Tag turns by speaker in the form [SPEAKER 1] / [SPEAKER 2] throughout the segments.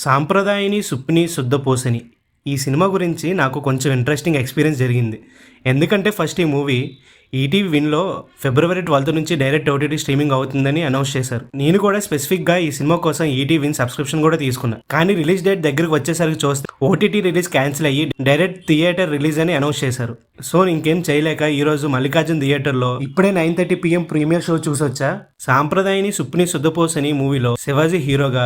[SPEAKER 1] సాంప్రదాయని సుప్పిని శుద్ధపోసని ఈ సినిమా గురించి నాకు కొంచెం ఇంట్రెస్టింగ్ ఎక్స్పీరియన్స్ జరిగింది. ఎందుకంటే ఫస్ట్ ఈ మూవీ ఈటీవీ విన్లో ఫిబ్రవరి 12 నుంచి డైరెక్ట్ ఓటీటీ స్ట్రీమింగ్ అవుతుందని అనౌన్స్ చేశారు. నేను కూడా స్పెసిఫిక్గా ఈ సినిమా కోసం ఈటీవీ విన్ సబ్స్క్రిప్షన్ కూడా తీసుకున్నా. కానీ రిలీజ్ డేట్ దగ్గరకు వచ్చేసరికి చూస్తే ఓటీటీ రిలీజ్ క్యాన్సిల్ అయ్యి డైరెక్ట్ థియేటర్ రిలీజ్ అని అనౌన్స్ చేశారు. సో ఇంకేం చేయలేక ఈరోజు మల్లికార్జున్ థియేటర్లో ఇప్పుడే 9:30 PM ప్రీమియర్ షో చూసొచ్చా. సాంప్రదాయని సుప్పిని శుద్ధపోసని మూవీలో శివాజీ హీరోగా,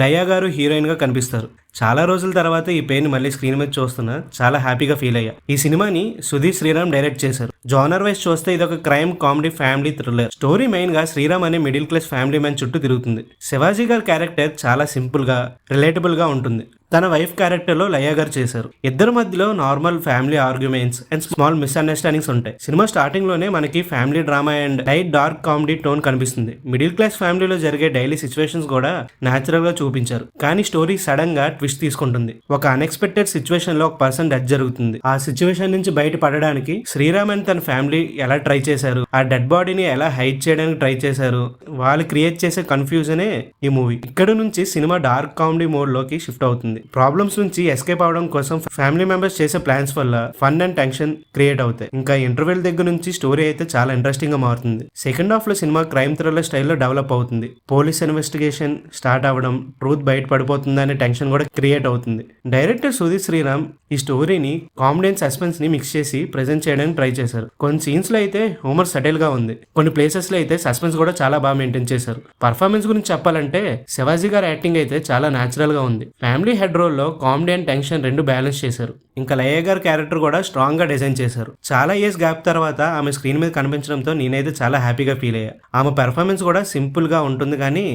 [SPEAKER 1] లయ గారు హీరోయిన్గా కనిపిస్తారు. చాలా రోజుల తర్వాత ఈ పేరుని మళ్ళీ స్క్రీన్ మీద చూస్తున్నా చాలా హ్యాపీగా ఫీల్ అయ్యా. ఈ సినిమాని సుధీర్ శ్రీరామ్ డైరెక్ట్ చేశారు. జోనర్ వైజ్ చూస్తే ఇది ఒక crime comedy family thriller. Story main గా శ్రీరామ్ అనే మిడిల్ క్లాస్ ఫ్యామిలీ మ్యాన్ చుట్టూ తిరుగుతుంది. శివాజీ గారి క్యారెక్టర్ చాలా సింపుల్ గా రిలేటబుల్ గా ఉంటుంది. తన వైఫ్ క్యారెక్టర్ లో లయ గారు చేశారు. ఇద్దరి మధ్యలో normal family arguments and small misunderstandings ఉంటాయి. సినిమా స్టార్టింగ్ లోనే మనకి family drama and light dark comedy tone కనిపిస్తుంది. మిడిల్ క్లాస్ ఫ్యామిలీలో జరిగే డైలీ సిచ్యువేషన్స్ కూడా న్యాచురల్ గా చూపించారు. కానీ స్టోరీ సడన్ గా ట్విస్ట్ తీసుకుంటుంది. ఒక అన్ఎక్స్పెక్టెడ్ సిచ్యువేషన్ లో ఒక పర్సన్ డెత్ జరుగుతుంది. ఆ సిచ్యువేషన్ నుంచి బయట పడడానికి శ్రీరామ్ అండ్ తన ఫ్యామిలీ ఎలా ట్రై చేశారు, ఆ డెడ్ బాడీని ఎలా హైడ్ చేయడానికి ట్రై చేశారు, వాళ్ళు క్రియేట్ చేసే కన్ఫ్యూజనే ఈ మూవీ. ఇక్కడ నుంచి సినిమా డార్క్ కామెడీ మోడ్ లోకి షిఫ్ట్ అవుతుంది. ప్రాబ్లమ్స్ నుంచి ఎస్కేప్ అవడం కోసం ఫ్యామిలీ మెంబర్స్ చేసే ప్లాన్స్ వల్ల ఫన్ అండ్ టెన్షన్ క్రియేట్ అవుతాయి. ఇంకా ఇంటర్వెల్ దగ్గర నుంచి స్టోరీ అయితే చాలా ఇంట్రెస్టింగ్ గా మారుతుంది. సెకండ్ హాఫ్ లో సినిమా క్రైమ్ థ్రిల్లర్ స్టైల్లో డెవలప్ అవుతుంది. పోలీస్ ఇన్వెస్టిగేషన్ స్టార్ట్ అవ్వడం, ట్రూత్ బయట పడిపోతుంది అనే టెన్షన్ కూడా క్రియేట్ అవుతుంది. డైరెక్టర్ సుధీర్ శ్రీరామ్ ఈ స్టోరీని కామెడీ అండ్ సస్పెన్స్ ని మిక్స్ చేసి ప్రెజెంట్ చేయడానికి ట్రై చేశారు. కొన్ని సీన్స్ లో అయితే హ్యూమర్ సటిల్ గా ఉంది. కొన్ని ప్లేసెస్ లో అయితే సస్పెన్స్ కూడా చాలా బాగా మెయింటైన్ చేశారు. పర్ఫార్మెన్స్ గురించి చెప్పాలంటే శివాజీ గారి యాక్టింగ్ అయితే చాలా న్యాచురల్ గా ఉంది. ఫ్యామిలీ హెడ్ రోల్ లో కామెడీ అండ్ టెన్షన్ రెండు బ్యాలెన్స్ చేశారు. ఇంకా లయ గారి క్యారెక్టర్ కూడా స్ట్రాంగ్ గా డిజైన్ చేశారు. చాలా ఇయర్స్ గ్యాప్ తర్వాత ఆమె స్క్రీన్ మీద కనిపించడంతో నేనైతే చాలా హ్యాపీగా ఫీల్ అయ్యా. ఆమె పెర్ఫార్మెన్స్ కూడా సింపుల్ గా ఉంటుంది కానీ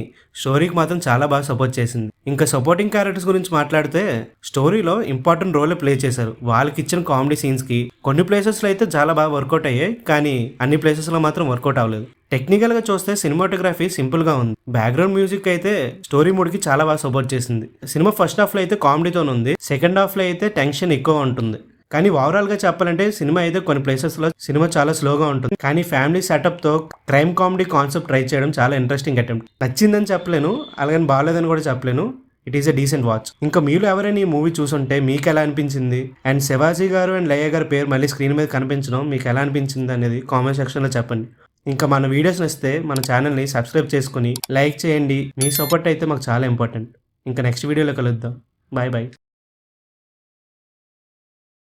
[SPEAKER 1] స్టోరీకి మాత్రం చాలా బాగా సపోర్ట్ చేసింది. ఇంకా సపోర్టింగ్ క్యారెక్టర్స్ గురించి మాట్లాడితే స్టోరీలో ఇంపార్టెంట్ రోల్ ప్లే చేశారు. వాళ్ళకి ఇచ్చిన కామెడీ సీన్స్ కి కొన్ని ప్లేసెస్ లో అయితే చాలా బాగా వర్కౌట్ అయ్యాయి, కానీ అన్ని ప్లేసెస్ లో మాత్రం వర్కౌట్ అవ్వలేదు. టెక్నికల్ గా చూస్తే సినిమాటోగ్రఫీ సింపుల్ గా ఉంది. బ్యాక్గ్రౌండ్ మ్యూజిక్ అయితే స్టోరీ మూడ్ కి చాలా బాగా సపోర్ట్ చేసింది. సినిమా ఫస్ట్ హాఫ్ లో అయితే కామెడీతో ఉంది, సెకండ్ హాఫ్ లో అయితే టెన్షన్ ఎక్కువ ఉంటుంది. కానీ ఓవరాల్ గా చెప్పాలంటే సినిమా అయితే కొన్ని ప్లేసెస్ లో సినిమా చాలా స్లోగా ఉంటుంది. కానీ ఫ్యామిలీ సెటప్ తో క్రైమ్ కామెడీ కాన్సెప్ట్ ట్రై చేయడం చాలా ఇంట్రెస్టింగ్ అటెంప్ట్. నచ్చిందని చెప్పలేను, అలాగని బాగాలేదని కూడా చెప్పలేను. It is a decent watch. ఇంకా మీరు ఎవరైనా ఈ మూవీ చూసుంటే మీకు ఎలా అనిపించింది, అండ్ శివాజీ గారు అండ్ లయ గారి పేరు మళ్ళీ స్క్రీన్ మీద కనిపించడం మీకు ఎలా అనిపించింది అనేది కామెంట్ సెక్షన్ లో చెప్పండి. ఇంకా మన వీడియోస్ నచ్చితే మన ఛానల్ని సబ్స్క్రైబ్ చేసుకుని లైక్ చేయండి. మీ సపోర్ట్ అయితే మాకు చాలా ఇంపార్టెంట్. ఇంకా నెక్స్ట్ వీడియోలో కలుద్దాం. Bye bye.